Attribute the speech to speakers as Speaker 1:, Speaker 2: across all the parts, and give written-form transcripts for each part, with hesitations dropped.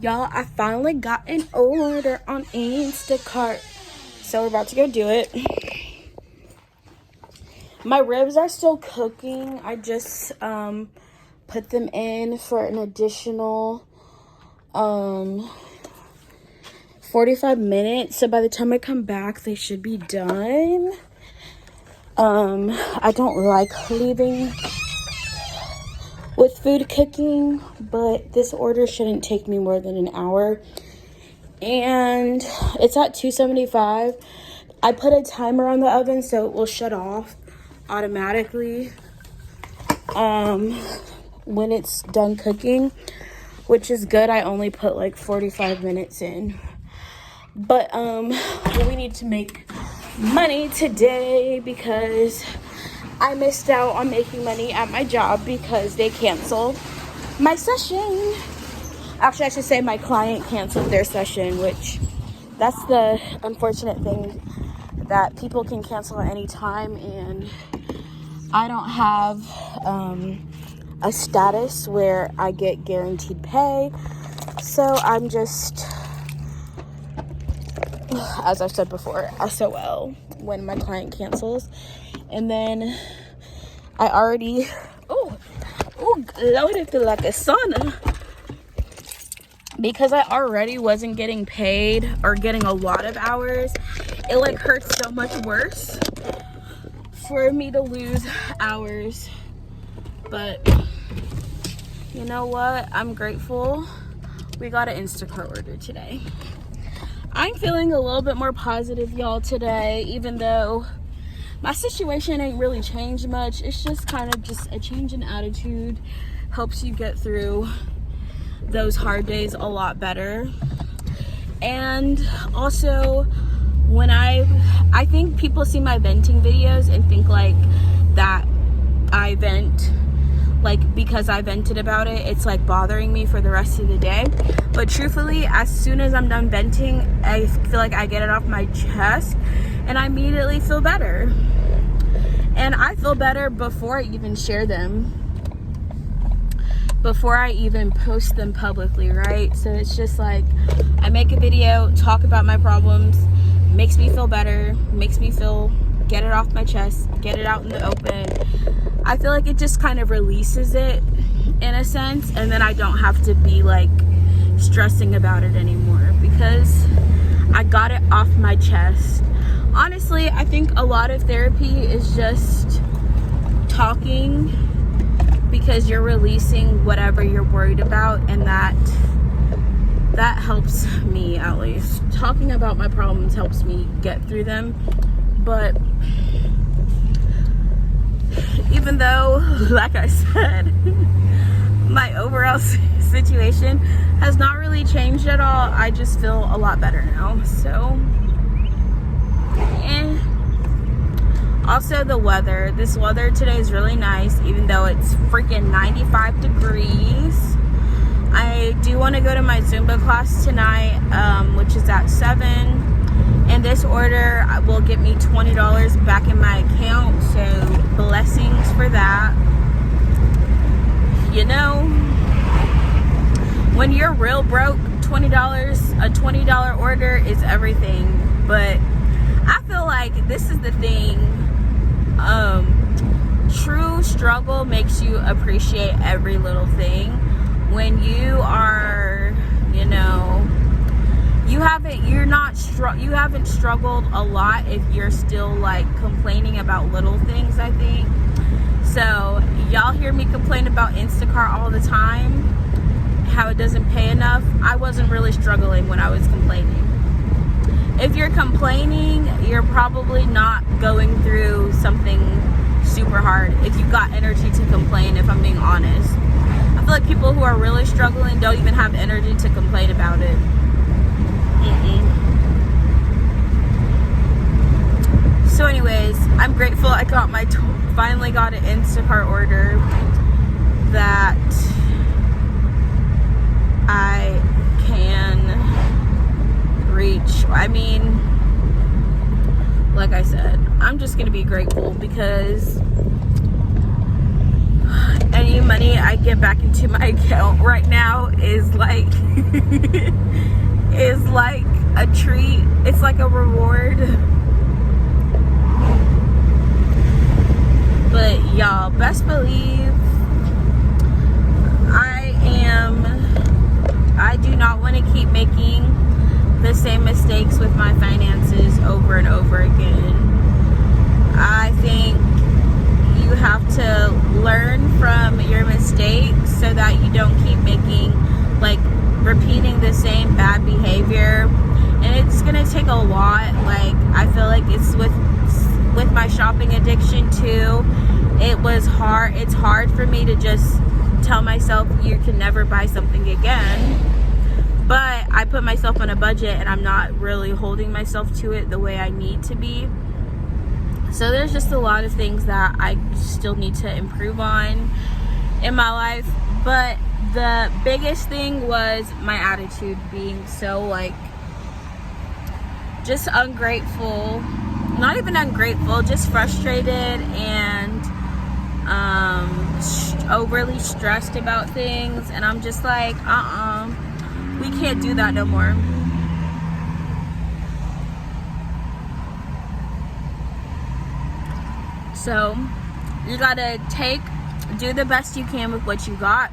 Speaker 1: Y'all, I finally got an order on Instacart. So we're about to go do it. My ribs are still cooking. I just put them in for an additional 45 minutes. So by the time I come back, they should be done. I don't like leaving with food cooking, but this order shouldn't take me more than an hour. And it's at 275. I put a timer on the oven so it will shut off automatically when it's done cooking, which is good. I only put like 45 minutes in. But we need to make money today because I missed out on making money at my job because they canceled my session. Actually, I should say my client canceled their session, which that's the unfortunate thing, that people can cancel at any time, and I don't have a status where I get guaranteed pay. So I'm just, as I've said before, SOL when my client cancels. And then I already, Lord, I feel like a sauna. Because I already wasn't getting paid or getting a lot of hours, it like hurts so much worse for me to lose hours. But you know what? I'm grateful we got an Instacart order today. I'm feeling a little bit more positive, y'all, today, even though my situation ain't really changed much. It's just kind of just a change in attitude helps you get through those hard days a lot better. And also, when I think people see my venting videos and think like that I vent, like because I vented about it, it's like bothering me for the rest of the day. But truthfully, as soon as I'm done venting, I feel like I get it off my chest and I immediately feel better. And I feel better before I even share them, before I even post them publicly, right? So it's just like, I make a video, talk about my problems, makes me feel better, makes me feel, get it off my chest, get it out in the open. I feel like it just kind of releases it in a sense, and then I don't have to be like stressing about it anymore because I got it off my chest. Honestly, I think a lot of therapy is just talking, because you're releasing whatever you're worried about, and that helps me, at least. Talking about my problems helps me get through them. But even though, like I said, my overall situation has not really changed at all, I just feel a lot better now. So, also the weather. This weather today is really nice, even though it's freaking 95 degrees. I do want to go to my Zumba class tonight, which is at 7. And this order will get me $20 back in my account. So blessings for that. You know, when you're real broke, $20, a $20 order is everything. But I feel like this is the thing. True struggle makes you appreciate every little thing. When you are, you know, you haven't struggled a lot if you're still like complaining about little things, I think. So y'all hear me complain about Instacart all the time, how it doesn't pay enough. I wasn't really struggling when I was complaining. If you're complaining, you're probably not going through something super hard if you got energy to complain, if I'm being honest. I feel like people who are really struggling don't even have energy to complain about it. So anyways, I'm grateful I got finally got an Instacart order that I can reach. I mean, like I said, I'm just gonna be grateful because any money I get back into my account right now is like is like a treat. It's like a reward. But y'all, best believe I do not want to keep making the same mistakes with my finances over and over again. I think you have to learn from your mistakes so that you don't keep making, like, repeating the same bad behavior. And it's gonna take a lot. Like, I feel like it's with my shopping addiction too. It's hard for me to just tell myself you can never buy something again, but I put myself on a budget and I'm not really holding myself to it the way I need to be. So there's just a lot of things that I still need to improve on in my life. But the biggest thing was my attitude being so, like, just ungrateful. Not even ungrateful, just frustrated and overly stressed about things. And I'm just like, we can't do that no more. So you gotta do the best you can with what you got.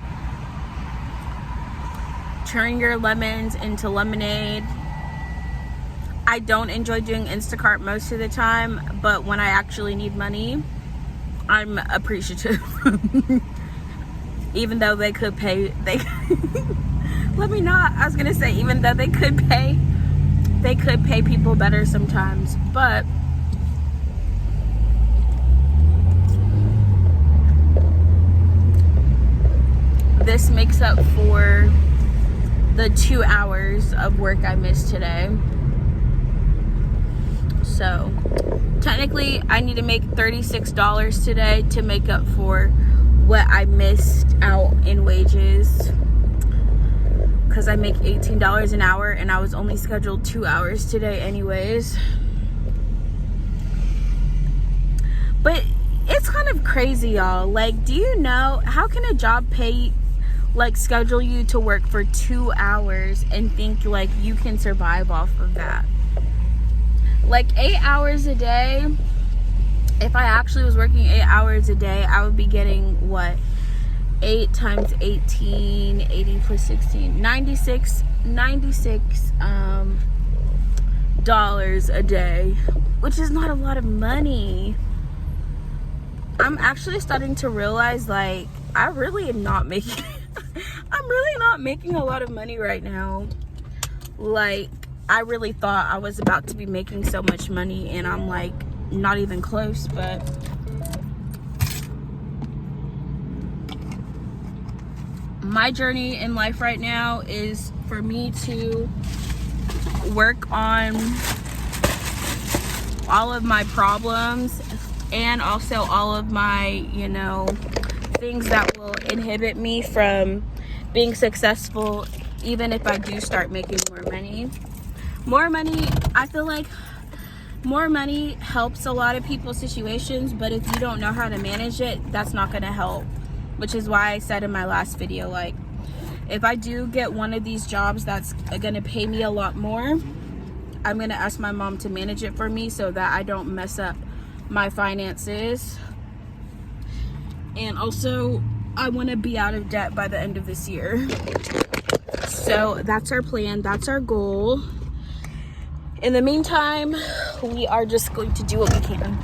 Speaker 1: Turn your lemons into lemonade. I don't enjoy doing Instacart most of the time, but when I actually need money, I'm appreciative. Even though they could pay, I was gonna say, even though they could pay people better sometimes, but this makes up for the 2 hours of work I missed today. So technically I need to make $36 today to make up for what I missed out in wages, because I make $18 an hour and I was only scheduled 2 hours today anyways. But it's kind of crazy, y'all. Like, do you know, how can a job schedule you to work for 2 hours and think like you can survive off of that? Like 8 hours a day, if I actually was working 8 hours a day, I would be getting what? 8 times 18, 80 plus 16, $96 dollars a day, which is not a lot of money. I'm actually starting to realize, like, I'm really not making a lot of money right now. Like, I really thought I was about to be making so much money, and I'm like not even close. But my journey in life right now is for me to work on all of my problems and also all of my, things that will inhibit me from being successful, even if I do start making more money. I feel like more money helps a lot of people's situations, but if you don't know how to manage it, that's not going to help. Which is why I said in my last video, like, if I do get one of these jobs that's going to pay me a lot more, I'm going to ask my mom to manage it for me so that I don't mess up my finances. And also, I want to be out of debt by the end of this year. So that's our plan. That's our goal. In the meantime, we are just going to do what we can.